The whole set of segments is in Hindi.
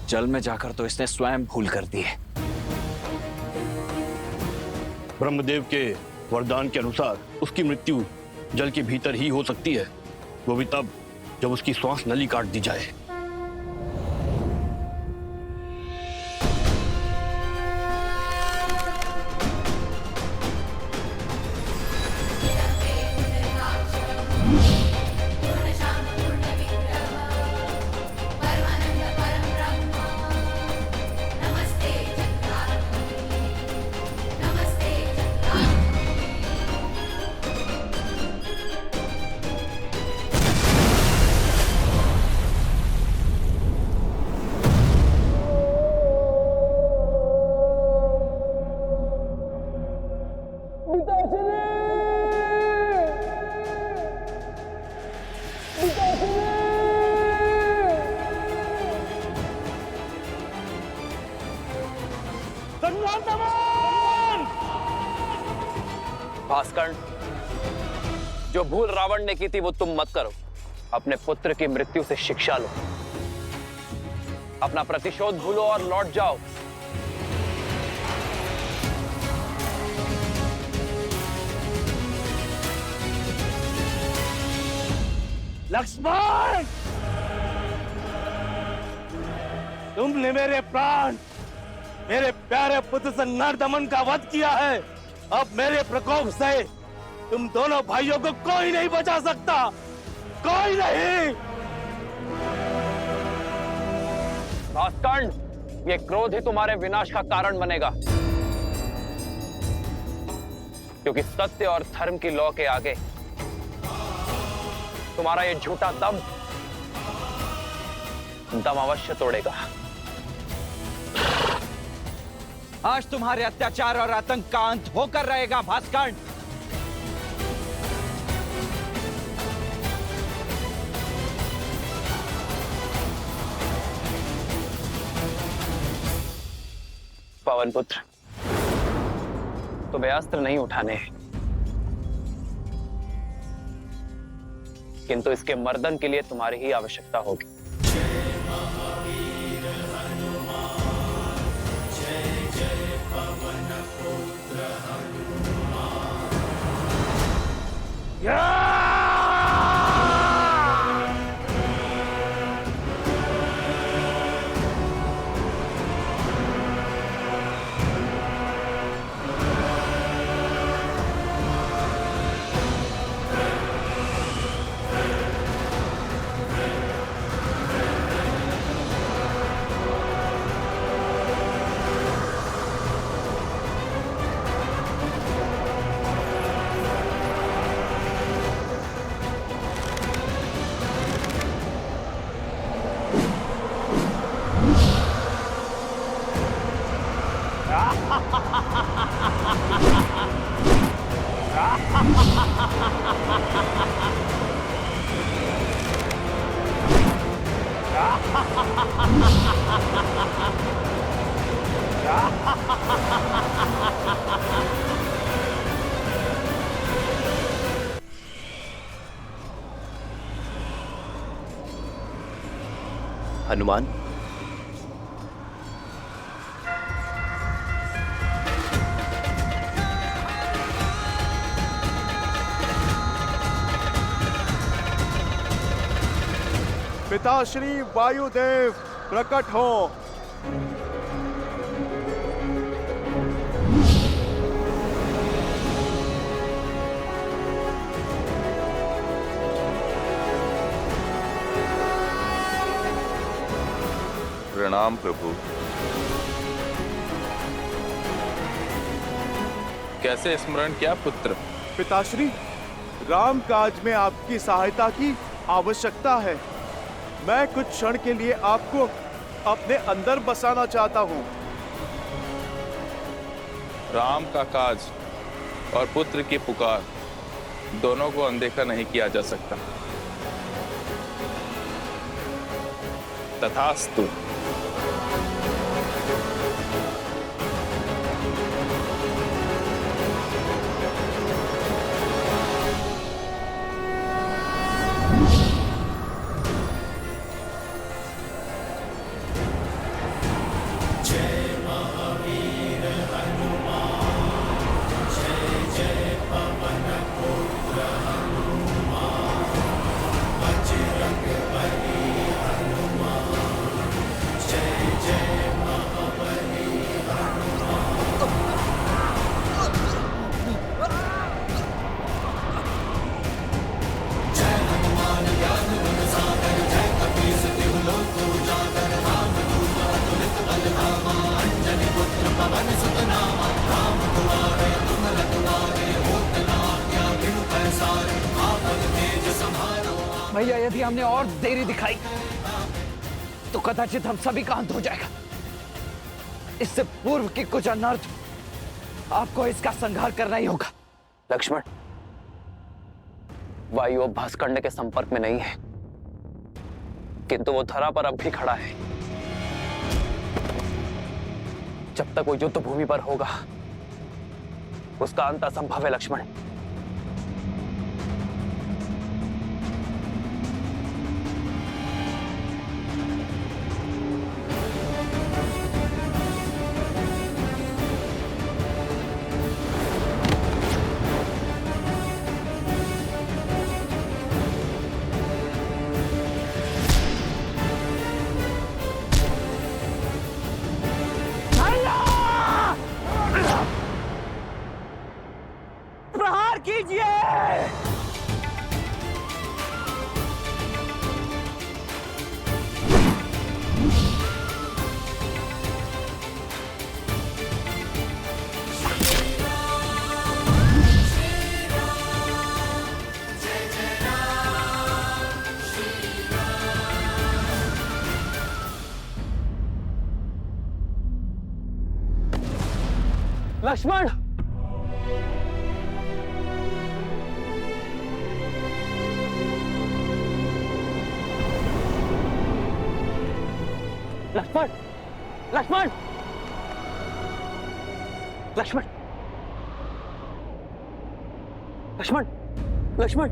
जल में जाकर तो इसने स्वयं भूल कर दी है। ब्रह्मदेव के वरदान के अनुसार उसकी मृत्यु जल के भीतर ही हो सकती है, वो भी तब जब उसकी श्वास नली काट दी जाए। भास्कर्ण, जो भूल रावण ने की थी वो तुम मत करो। अपने पुत्र की मृत्यु से शिक्षा लो, अपना प्रतिशोध भूलो और लौट जाओ। लक्ष्मण, तुमने मेरे प्राण, मेरे प्यारे पुत्र से नरदमन का वध किया है। अब मेरे प्रकोप से तुम दोनों भाइयों को कोई नहीं बचा सकता, कोई नहीं। भास्कर्ण, ये क्रोध ही तुम्हारे विनाश का कारण बनेगा, क्योंकि सत्य और धर्म की लौ के आगे तुम्हारा ये झूठा दम अवश्य तोड़ेगा। आज तुम्हारे अत्याचार और आतंक का अंत होकर रहेगा भास्कर्ण। पवन पुत्र, तुम्हें अस्त्र नहीं उठाने हैं, किंतु इसके मर्दन के लिए तुम्हारी ही आवश्यकता होगी। हनुमान, पिताश्री वायुदेव प्रकट हो। प्रणाम प्रभु। कैसे स्मरण किया पुत्र? पिताश्री, राम काज में आपकी सहायता की आवश्यकता है। मैं कुछ क्षण के लिए आपको अपने अंदर बसाना चाहता हूँ। राम का काज और पुत्र की पुकार दोनों को अनदेखा नहीं किया जा सकता। तथास्तु। भैया, यदि हमने और देरी दिखाई तो कदाचित हम सभी का अंत हो जाएगा। इससे पूर्व की कुछ अनर्थ आपको इसका संहार करना ही होगा। लक्ष्मण, वायु अब भास्करण्य के संपर्क में नहीं है, किंतु वो धरा पर अब भी खड़ा है। जब तक वो युद्ध भूमि पर होगा, उसका अंत असंभव है लक्ष्मण। प्रहार कीजिए। लक्ष्मण, लक्ष्मण, लक्ष्मण, लक्ष्मण, लक्ष्मण, लक्ष्मण,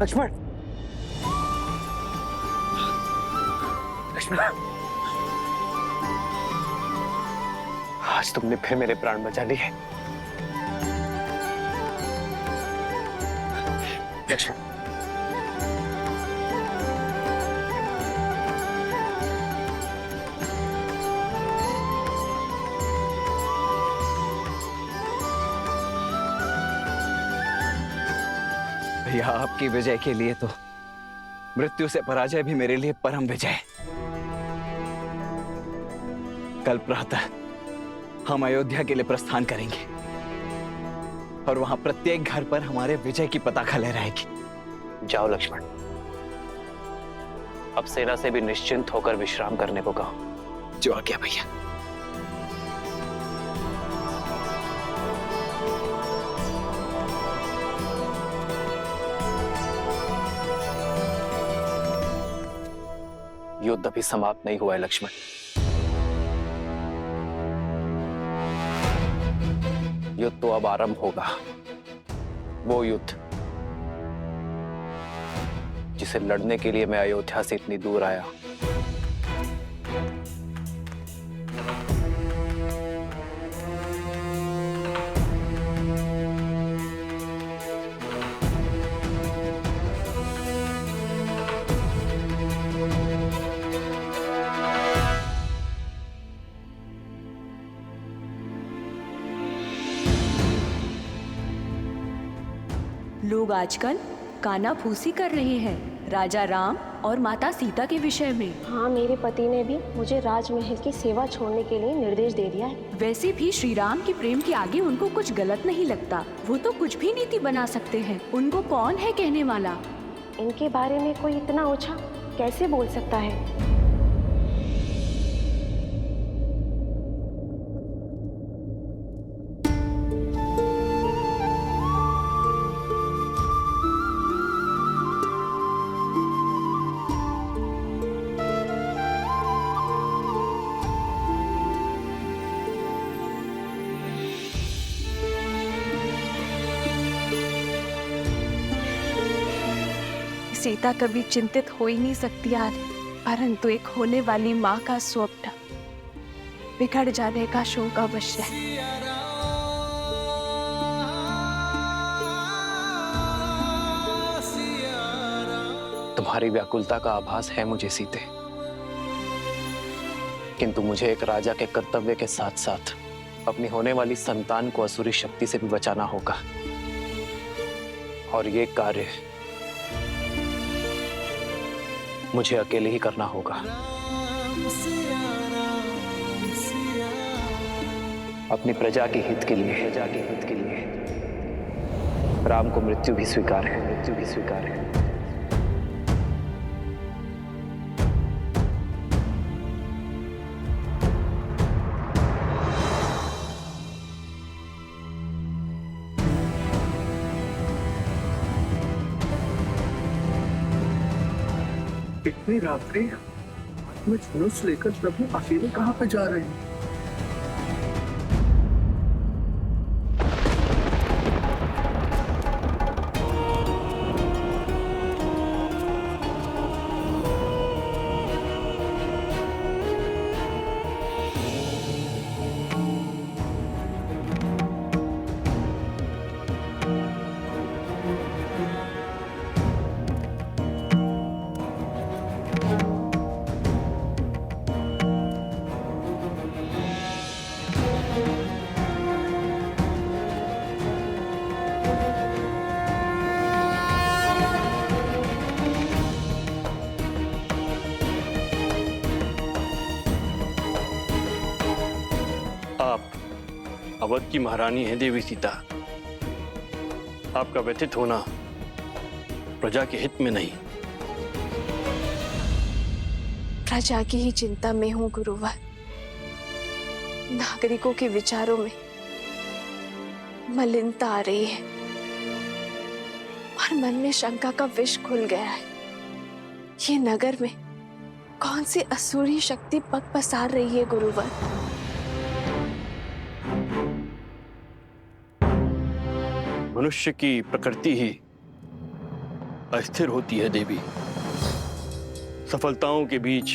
लक्ष्मण, लक्ष्मण, आज तुमने फिर मेरे प्राण बचा लिए। लक्ष्मण, भैया, आपकी विजय के लिए तो मृत्यु से पराजय भी मेरे लिए परम विजय है। कल प्रातः हम अयोध्या के लिए प्रस्थान करेंगे और वहां प्रत्येक घर पर हमारे विजय की पताका लहराएगी। जाओ लक्ष्मण, अब सेना से भी निश्चिंत होकर विश्राम करने को कहो। जो आज्ञा भैया। युद्ध अभी समाप्त नहीं हुआ है लक्ष्मण। युद्ध तो अब आरंभ होगा, वो युद्ध जिसे लड़ने के लिए मैं अयोध्या से इतनी दूर आया। लोग आजकल कानाफूसी कर रहे हैं। राजा राम और माता सीता के विषय में। हाँ, मेरे पति ने भी मुझे राजमहल की सेवा छोड़ने के लिए निर्देश दे दिया है। वैसे भी श्री राम के प्रेम के आगे उनको कुछ गलत नहीं लगता। वो तो कुछ भी नीति बना सकते हैं। उनको कौन है कहने वाला? इनके बारे में कोई इतना ओछा कैसे बोल सकता है? सीता कभी चिंतित हो ही नहीं सकती यार, परंतु एक होने वाली माँ का स्वप्न बिगड़ जाने का शोक अवश्य है। तुम्हारी व्याकुलता का आभास है मुझे सीते, किंतु मुझे एक राजा के कर्तव्य के साथ साथ अपनी होने वाली संतान को असुरी शक्ति से भी बचाना होगा, और ये कार्य मुझे अकेले ही करना होगा। अपनी प्रजा के हित के लिए, राम को मृत्यु भी स्वीकार है। इतनी रात्रि में धनुष लेकर प्रभु अकेले कहाँ पे जा रहे हैं? अवध की महारानी है देवी सीता। आपका व्यथित होना प्रजा के हित में नहीं। प्रजा की ही चिंता में हूँ गुरुवर। नागरिकों के विचारों में मलिनता आ रही है और मन में शंका का विष खुल गया है। ये नगर में कौन सी असुरी शक्ति पग पसार रही है गुरुवर? मनुष्य की प्रकृति ही अस्थिर होती है देवी। सफलताओं के बीच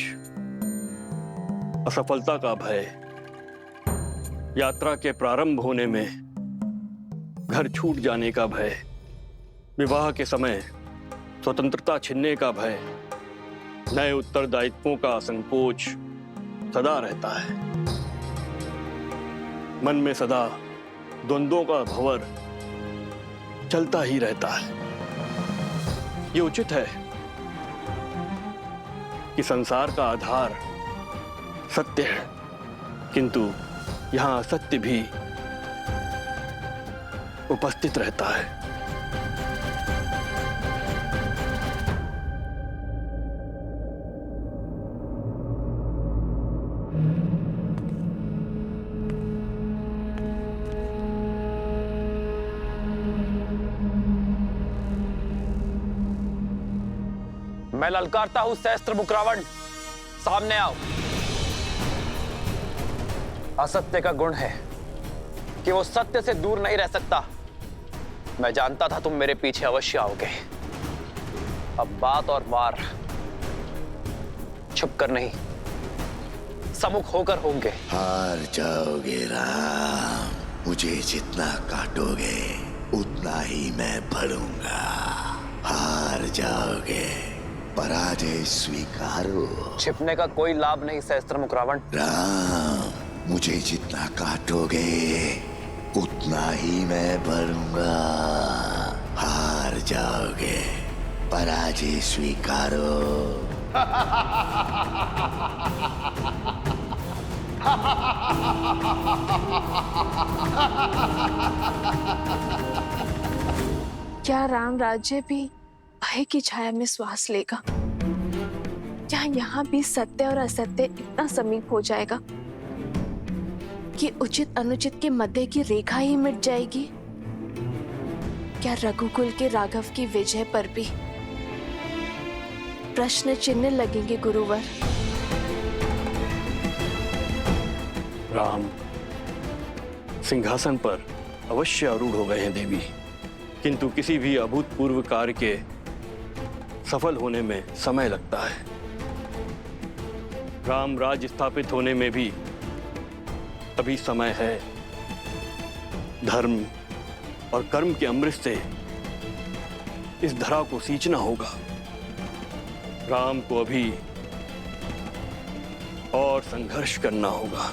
असफलता का भय, यात्रा के प्रारंभ होने में घर छूट जाने का भय, विवाह के समय स्वतंत्रता छिनने का भय, नए उत्तरदायित्वों का संकोच सदा रहता है। मन में सदा द्वंद्वों का भंवर चलता ही रहता है। ये उचित है कि संसार का आधार सत्य है, किंतु यहां असत्य भी उपस्थित रहता है। मैं ललकारता हूं सहस्त्र मुख रावण, सामने आओ। असत्य का गुण है कि वो सत्य से दूर नहीं रह सकता। मैं जानता था तुम मेरे पीछे अवश्य आओगे। अब बात और वार छुपकर नहीं, सम्मुख होकर होंगे। हार जाओगे राम, मुझे जितना काटोगे उतना ही मैं बढ़ूंगा। हार जाओगे, पराजय स्वीकारो। छिपने का कोई लाभ नहीं सहस्त्रमुख रावण। राम, मुझे जितना काटोगे उतना ही मैं बढ़ूंगा। हार जाओगे, पराजय स्वीकारो। क्या राम राज्य भी भय की छाया में श्वास लेगा? क्या यहाँ भी सत्य और असत्य इतना समीप हो जाएगा कि उचित अनुचित के मध्य की रेखा ही मिट जाएगी? क्या रघुकुल के राघव की विजय पर भी प्रश्न चिन्ह लगेंगे गुरुवर? राम सिंहासन पर अवश्य आरूढ़ हो गए हैं देवी, किंतु किसी भी अभूतपूर्व कार्य के सफल होने में समय लगता है। राम राज्य स्थापित होने में भी अभी समय है। धर्म और कर्म के अमृत से इस धरा को सींचना होगा। राम को अभी और संघर्ष करना होगा।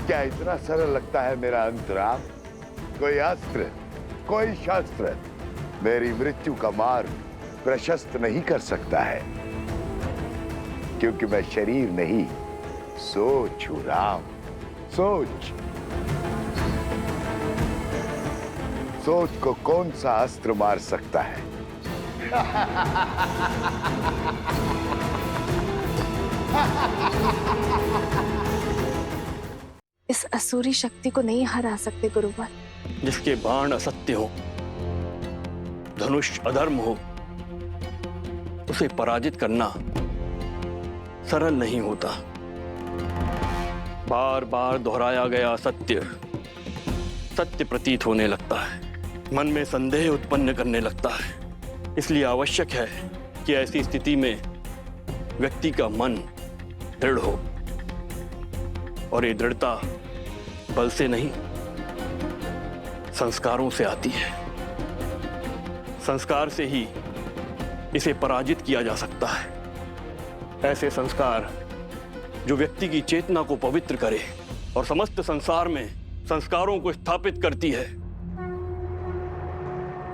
क्या इतना सरल लगता है मेरा अंतराम? कोई अस्त्र, कोई शस्त्र मेरी मृत्यु का मार्ग प्रशस्त नहीं कर सकता है, क्योंकि मैं शरीर नहीं, सोच हूं राम। सोच, सोच को कौन सा अस्त्र मार सकता है? इस असुरी शक्ति को नहीं हरा सकते गुरुवर। जिसके बाण असत्य हो, धनुष अधर्म हो, उसे पराजित करना सरल नहीं होता। बार बार दोहराया गया सत्य सत्य प्रतीत होने लगता है, मन में संदेह उत्पन्न करने लगता है। इसलिए आवश्यक है कि ऐसी स्थिति में व्यक्ति का मन दृढ़ हो, और ये दृढ़ता बल से नहीं, संस्कारों से आती है। संस्कार से ही इसे पराजित किया जा सकता है। ऐसे संस्कार जो व्यक्ति की चेतना को पवित्र करे और समस्त संसार में संस्कारों को स्थापित करती है।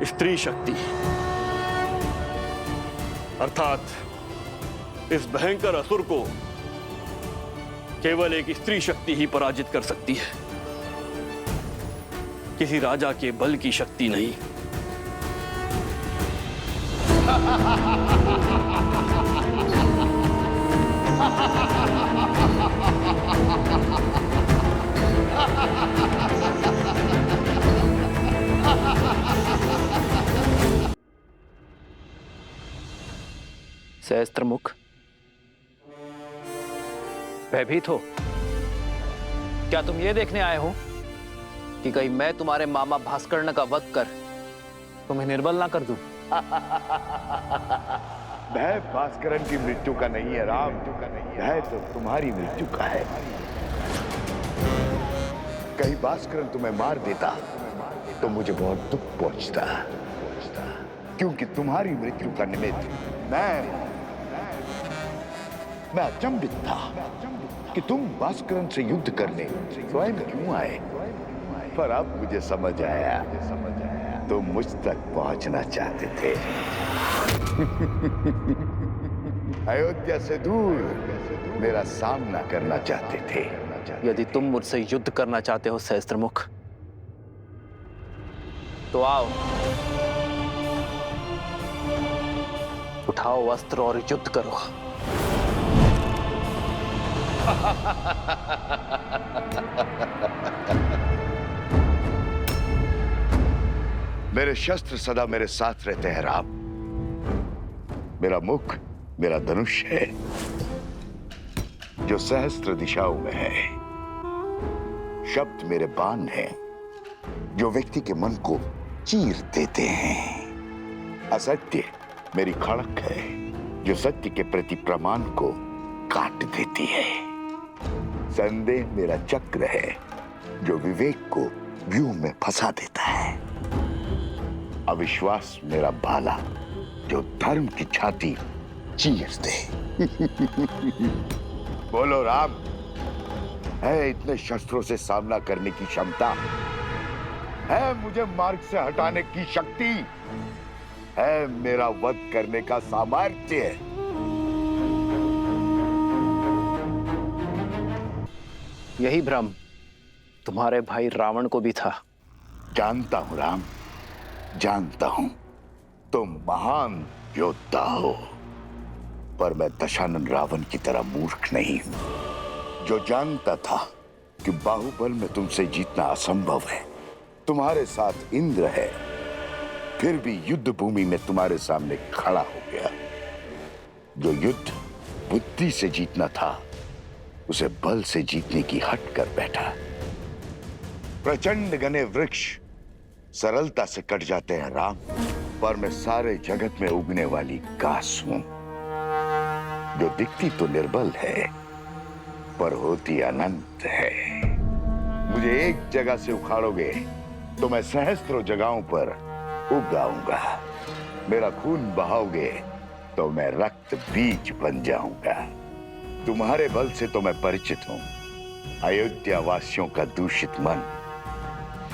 स्त्री शक्ति, अर्थात इस भयंकर असुर को केवल एक स्त्री शक्ति ही पराजित कर सकती है, किसी राजा के बल की शक्ति नहीं। सहस्त्रमुख, भयभीत हो? क्या तुम ये देखने आए हो कि कहीं मैं तुम्हारे मामा भास्कर्ण का वध कर तुम्हें निर्बल ना कर दूं? भय भास्करन की मृत्यु का नहीं है राम, भय तो तुम्हारी मृत्यु का है। कहीं भास्करन तुम्हें मार देता तो मुझे बहुत दुख पहुंचता, क्योंकि तुम्हारी मृत्यु का निमित्त मैं अचंभित था कि तुम भास्करन से युद्ध करने स्वयं क्यों आए। पर अब मुझे समझ आया, तुम मुझ तक पहुंचना चाहते थे। अयोध्या से दूर मेरा सामना करना चाहते थे। यदि तुम मुझसे युद्ध करना चाहते हो सहस्त्रमुख, तो आओ, उठाओ अस्त्र और युद्ध करो। मेरे शस्त्र सदा मेरे साथ रहते हैं राम। मेरा मुख मेरा धनुष है, जो सहस्त्र दिशाओं में है। शब्द मेरे बाण हैं, जो व्यक्ति के मन को चीर देते हैं। असत्य मेरी खड़क है, जो सत्य के प्रति प्रमाण को काट देती है। संदेह मेरा चक्र है, जो विवेक को व्यूह में फंसा देता है। अविश्वास मेरा भाला, जो धर्म की छाती चीर दे। बोलो राम, है इतने शस्त्रों से सामना करने की क्षमता? है मुझे मार्ग से हटाने की शक्ति? है मेरा वध करने का सामर्थ्य? यही भ्रम तुम्हारे भाई रावण को भी था। जानता हूं राम, जानता हूं तुम महान योद्धा हो, पर मैं दशानन रावण की तरह मूर्ख नहीं हूं, जो जानता था कि बाहुबल में तुमसे जीतना असंभव है। तुम्हारे साथ इंद्र है, फिर भी युद्ध भूमि में तुम्हारे सामने खड़ा हो गया। जो युद्ध बुद्धि से जीतना था, उसे बल से जीतने की हट कर बैठा। प्रचंड घने वृक्ष सरलता से कट जाते हैं राम, पर मैं सारे जगत में उगने वाली घास हूं, जो दिखती तो निर्बल है पर होती अनंत है। मुझे एक जगह से उखाड़ोगे तो मैं सहस्त्रों जगहों पर उग आऊंगा। मेरा खून बहाओगे तो मैं रक्त बीज बन जाऊंगा। तुम्हारे बल से तो मैं परिचित हूं। अयोध्या वासियों का दूषित मन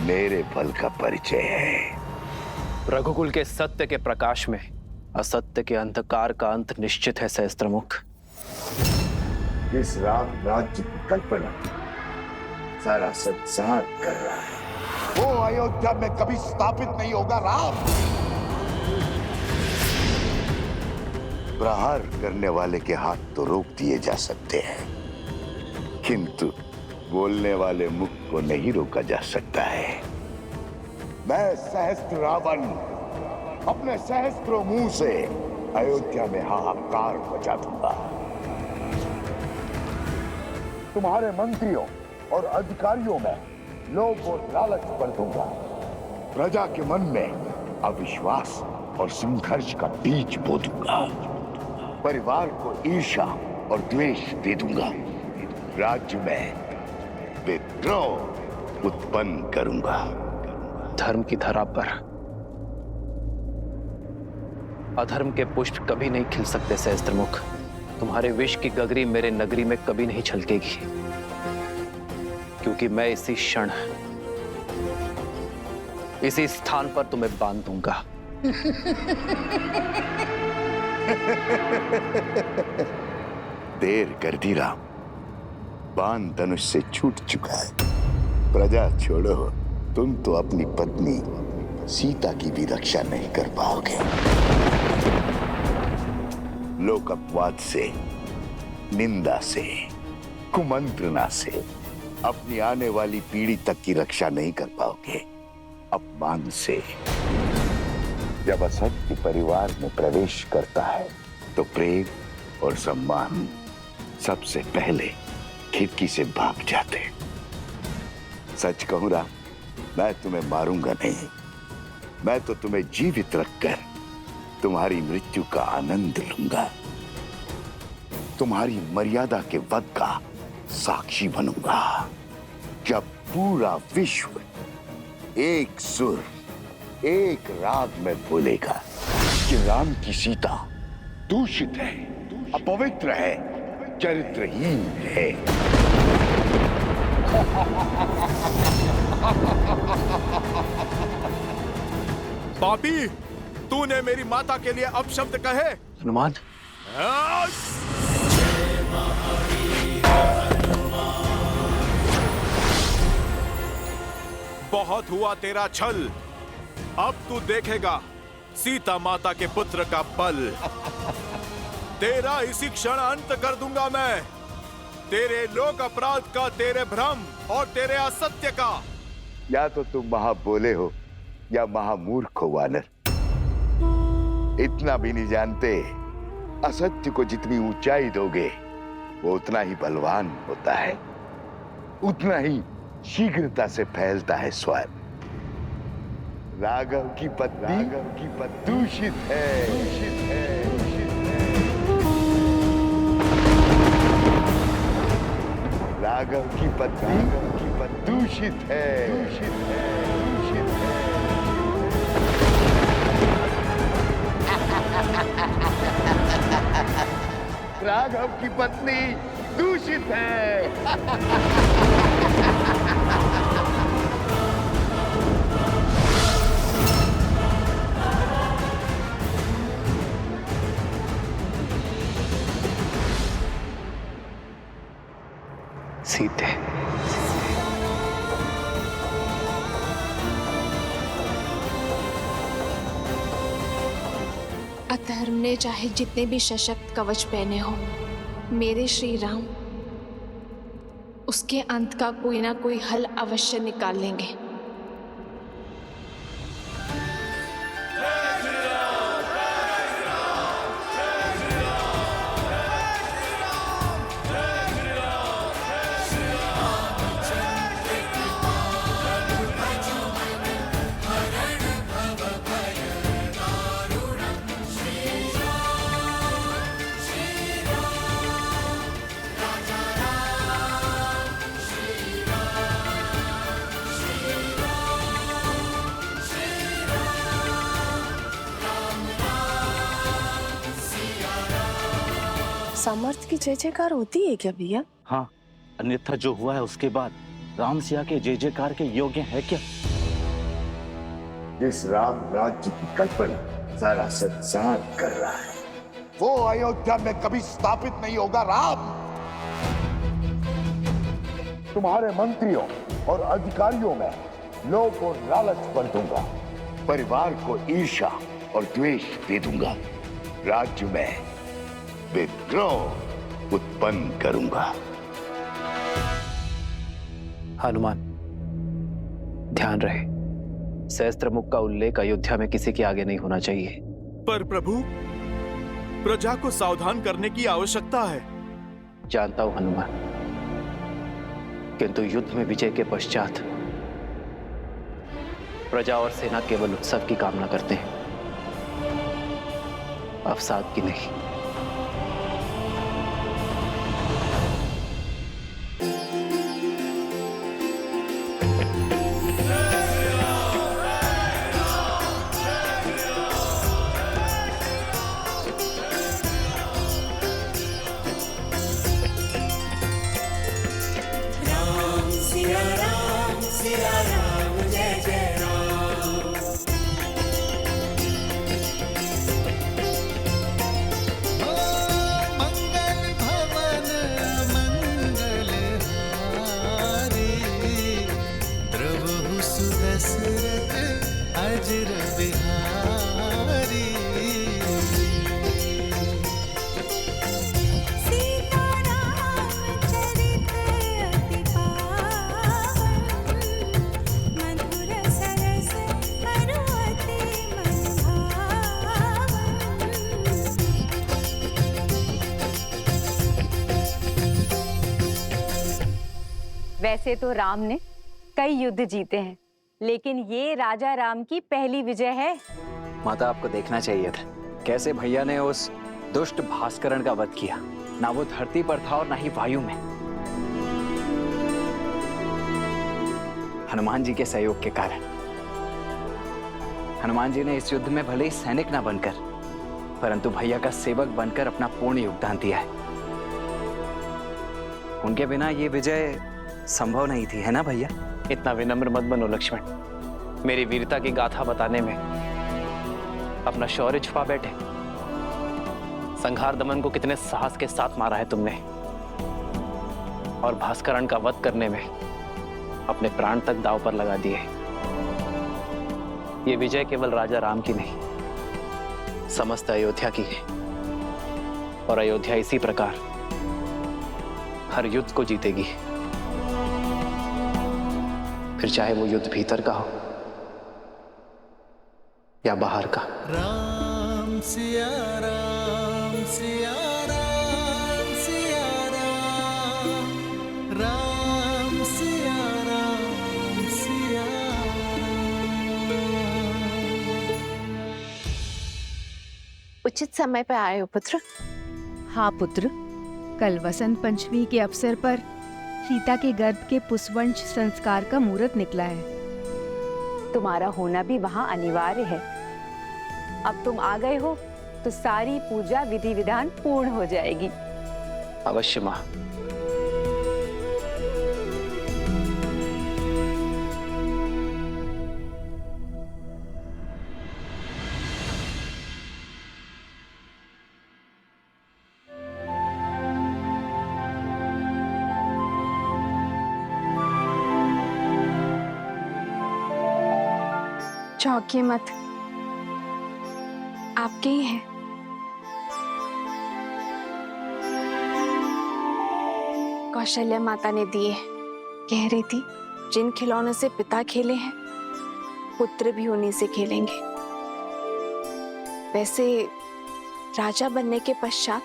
मेरे बल का परिचय है। रघुकुल के सत्य के प्रकाश में असत्य के अंधकार का अंत निश्चित है सहस्त्रमुख। इस राम राज्य की कल्पना सारा संसार कर रहा है, वो अयोध्या में कभी स्थापित नहीं होगा राम। प्रहार करने वाले के हाथ तो रोक दिए जा सकते हैं, किंतु बोलने वाले मुख को नहीं रोका जा सकता है। मैं सहस्त्र रावण अपने सहस्त्रों मुंह से अयोध्या में हाहाकार मचा दूंगा। तुम्हारे मंत्रियों और अधिकारियों में लोभ और लालच भर दूंगा। प्रजा के मन में अविश्वास और संघर्ष का बीज बो दूंगा। परिवार को ईर्ष्या और द्वेष दे दूंगा। राज्य में विद्रोह उत्पन्न करूंगा। धर्म की धरा पर अधर्म के पुष्प कभी नहीं खिल सकते सहस्त्रमुख। तुम्हारे विष की गगरी मेरे नगरी में कभी नहीं छलकेगी, क्योंकि मैं इसी क्षण इसी स्थान पर तुम्हें बांध दूंगा। देर कर दी राम, बाण धनुष से छूट चुका है। प्रजा छोड़ो, तुम तो अपनी पत्नी सीता की भी रक्षा नहीं कर पाओगे। लोक अपवाद से, निंदा से, कुमंत्रणा से अपनी आने वाली पीढ़ी तक की रक्षा नहीं कर पाओगे। अपमान से जब असत्य परिवार में प्रवेश करता है तो प्रेम और सम्मान सबसे पहले खिड़की से भाग जाते। सच कहूं राम, मैं तुम्हें मारूंगा नहीं, मैं तो तुम्हें जीवित रखकर तुम्हारी मृत्यु का आनंद लूंगा। तुम्हारी मर्यादा के वध का साक्षी बनूंगा। जब पूरा विश्व एक सुर एक राग में बोलेगा कि राम की सीता दूषित है, अपवित्र है, चरित्रहीन है। पापी, तूने मेरी माता के लिए अपशब्द कहे। हनुमान, बहुत हुआ तेरा छल, अब तू देखेगा सीता माता के पुत्र का बल। तेरा इसी क्षण अंत कर दूंगा मैं, तेरे लोक अपराध का, तेरे भ्रम और तेरे असत्य का। या तो तुम महाबोले हो या महामूर्ख हो वानर। इतना भी नहीं जानते, असत्य को जितनी ऊंचाई दोगे वो उतना ही बलवान होता है, उतना ही शीघ्रता से फैलता है स्वयं। राघव की पत्नी दूषित है, दूषित है, दूषित है। राघव की पत्नी दूषित है, दूषित है, दूषित है। राघव की पत्नी दूषित है। सीते, अधर्म ने चाहे जितने भी सशक्त कवच पहने हो, मेरे श्री राम उसके अंत का कोई ना कोई हल अवश्य निकाल लेंगे। सामर्थ्य की जय जयकार होती है क्या भैया? हाँ, अन्यथा जो हुआ है उसके बाद राम सिया के जय जयकार के योग्य है क्या? जिस राम राज्य की कल्पना सारा संसार कर रहा है, वो अयोध्या में कभी स्थापित नहीं होगा। राम, तुम्हारे मंत्रियों और अधिकारियों में लोभ और लालच भर दूंगा, परिवार को ईर्ष्या और द्वेष दे दूंगा, राज्य में विद्रोह उत्पन्न करूंगा। हनुमान, ध्यान रहे, सहस्त्रमुख का उल्लेख अयोध्या में किसी के आगे नहीं होना चाहिए। पर प्रभु, प्रजा को सावधान करने की आवश्यकता है। जानता हूं हनुमान, किंतु युद्ध में विजय के पश्चात प्रजा और सेना केवल उत्सव की कामना करते हैं, अवसाद की नहीं। वज्र विहारी। वैसे तो राम ने कई युद्ध जीते हैं, लेकिन ये राजा राम की पहली विजय है। माता, आपको देखना चाहिए था कैसे भैया ने उस दुष्ट भास्करण का वध किया। ना वो धरती पर था और ना ही वायु में। हनुमान जी के सहयोग के कारण। हनुमान जी ने इस युद्ध में भले ही सैनिक ना बनकर, परंतु भैया का सेवक बनकर अपना पूर्ण योगदान दिया है। उनके बिना ये विजय संभव नहीं थी, है ना भैया? इतना विनम्र मत बनो लक्ष्मण। मेरी वीरता की गाथा बताने में अपना शौर्य छुपा बैठे। संहार दमन को कितने साहस के साथ मारा है तुमने, और भास्करण का वध करने में अपने प्राण तक दांव पर लगा दिए। ये विजय केवल राजा राम की नहीं, समस्त अयोध्या की है। और अयोध्या इसी प्रकार हर युद्ध को जीतेगी, फिर चाहे वो युद्ध भीतर का हो या बाहर का। राम सिया राम सिया राम सिया राम, राम सिया राम सिया राम। उचित समय पर आए हो पुत्र। हाँ पुत्र, कल वसंत पंचमी के अवसर पर सीता के गर्भ के पुष्पवंश संस्कार का मुहूर्त निकला है। तुम्हारा होना भी वहां अनिवार्य है। अब तुम आ गए हो तो सारी पूजा विधि विधान पूर्ण हो जाएगी। अवश्य मां। चौंकिए मत, आपके ही हैं। कौशल्या माता ने दिए। कह रही थी जिन खिलौनों से पिता खेले हैं, पुत्र भी उन्हीं से खेलेंगे। वैसे राजा बनने के पश्चात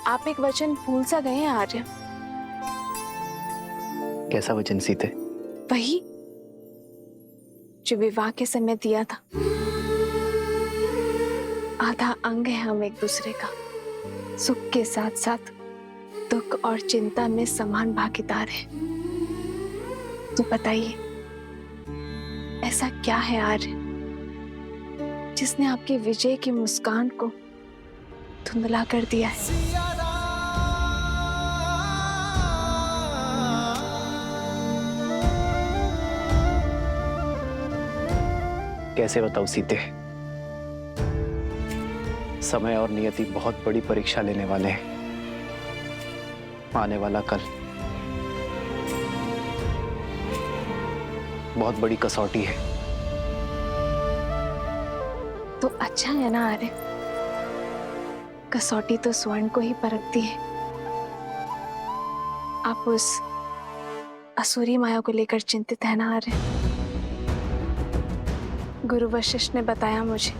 आप एक वचन भूल सा गए हैं आर्य। कैसा वचन सीते? वही जो विवाह के समय दिया था। आधा अंग है हम एक दूसरे का। सुख के साथ साथ दुख और चिंता में समान भागीदार है। तो बताइए, ऐसा क्या है आर्य जिसने आपकी विजय की मुस्कान को धुंधला कर दिया है? कैसे बताऊं सीते? समय और नियति बहुत बड़ी परीक्षा लेने वाले हैं। आने वाला कल बहुत बड़ी कसौटी है। तो अच्छा है ना आर्य, कसौटी तो स्वर्ण को ही परखती है। आप उस असुरी माया को लेकर चिंतित है ना आर्य? गुरु वशिष्ठ ने बताया मुझे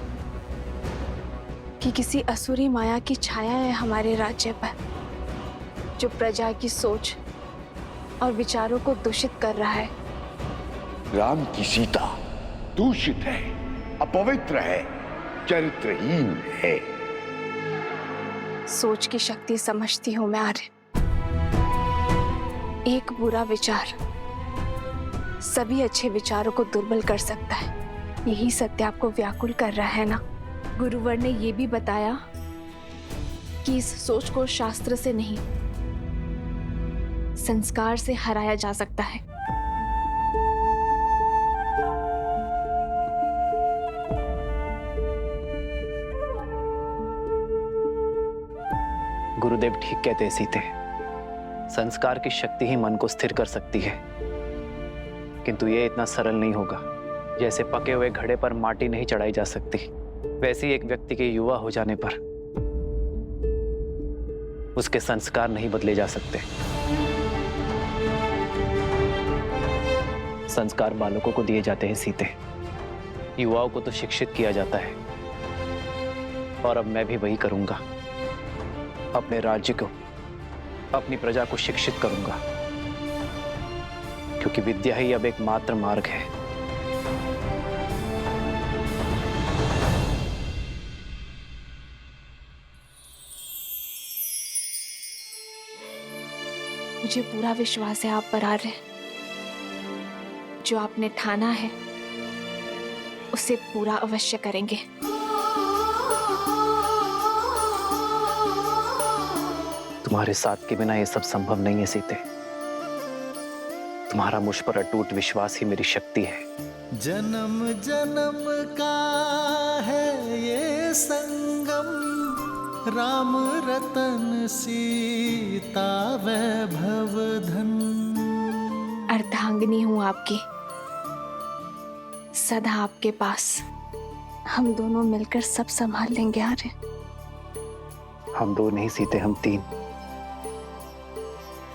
कि किसी असुरी माया की छाया है हमारे राज्य पर, जो प्रजा की सोच और विचारों को दूषित कर रहा है। राम की सीता दूषित है, अपवित्र है, चरित्रहीन है। सोच की शक्ति समझती हूं मैं आर्य। एक बुरा विचार सभी अच्छे विचारों को दुर्बल कर सकता है। यही सत्य आपको व्याकुल कर रहा है ना? गुरुवर ने ये भी बताया कि इस सोच को शास्त्र से नहीं, संस्कार से हराया जा सकता है। गुरुदेव ठीक कहते हैं सीते। संस्कार की शक्ति ही मन को स्थिर कर सकती है, किंतु यह इतना सरल नहीं होगा। जैसे पके हुए घड़े पर माटी नहीं चढ़ाई जा सकती, वैसे ही एक व्यक्ति के युवा हो जाने पर उसके संस्कार नहीं बदले जा सकते। संस्कार बालकों को दिए जाते हैं सीते, युवाओं को तो शिक्षित किया जाता है। और अब मैं भी वही करूंगा, अपने राज्य को, अपनी प्रजा को शिक्षित करूंगा, क्योंकि विद्या ही अब एकमात्र मार्ग है। मुझे पूरा विश्वास है आप पर आर्य, जो आपने ठाना है उसे पूरा अवश्य करेंगे। तुम्हारे साथ के बिना ये सब संभव नहीं है सीते। तुम्हारा मुझ पर अटूट विश्वास ही मेरी शक्ति है। जन्म जन्म का है ये संगम, राम रतन सीता वैभव धन। अर्धांगिनी हूँ आपकी, सदा आपके पास। हम दोनों मिलकर सब संभाल लेंगे आर्य। हम दो नहीं सीते, हम तीन।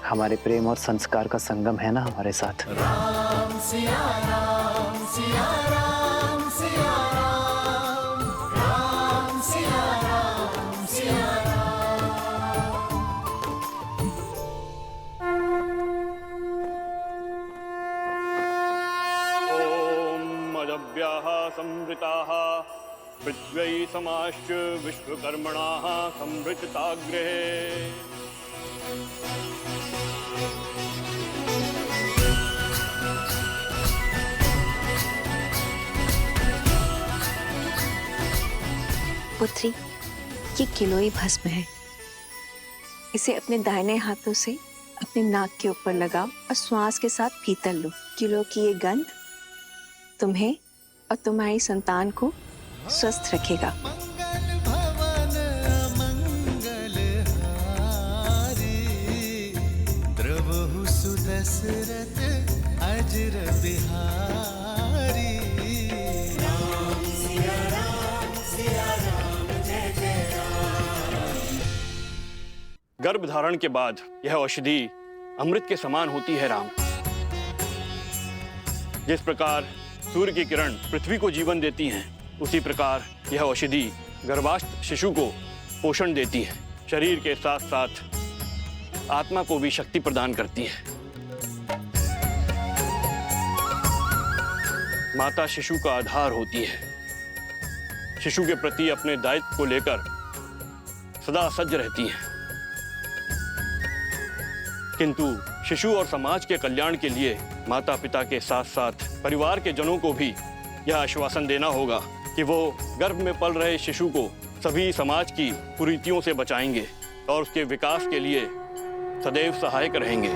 हमारे प्रेम और संस्कार का संगम है ना हमारे साथ। राम सिया राम सिया राम सिया राम, राम सिया राम सिया ओम अदव्याः संवृताः पृथ्वी समाश्च विश्वकर्मणाः संवृताग्रहे। पुत्री, ये किलोई भस्म है। इसे अपने दाहिने हाथों से अपने नाक के ऊपर लगाओ और श्वास के साथ भीतर लो। किलो की ये गंध तुम्हें और तुम्हारी संतान को स्वस्थ रखेगा। द्रवहु सुदशरथ अजर बिहारी। राम सिया राम सिया राम जय जय राम। गर्भ धारण के बाद यह औषधि अमृत के समान होती है राम। जिस प्रकार सूर्य की किरण पृथ्वी को जीवन देती हैं, उसी प्रकार यह औषधि गर्भास्थ शिशु को पोषण देती है। शरीर के साथ साथ आत्मा को भी शक्ति प्रदान करती है। माता शिशु का आधार होती है। शिशु के प्रति अपने दायित्व को लेकर सदा सज्ज रहती है। किंतु शिशु और समाज के कल्याण के लिए माता पिता के साथ साथ परिवार के जनों को भी यह आश्वासन देना होगा कि वो गर्भ में पल रहे शिशु को सभी समाज की कुरीतियों से बचाएंगे और उसके विकास के लिए सदैव सहायक रहेंगे।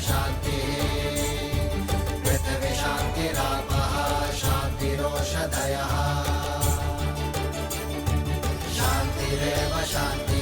शांति पृथ्वी शांतिरापः शांतिरोषधयः शांतिरेव शांति।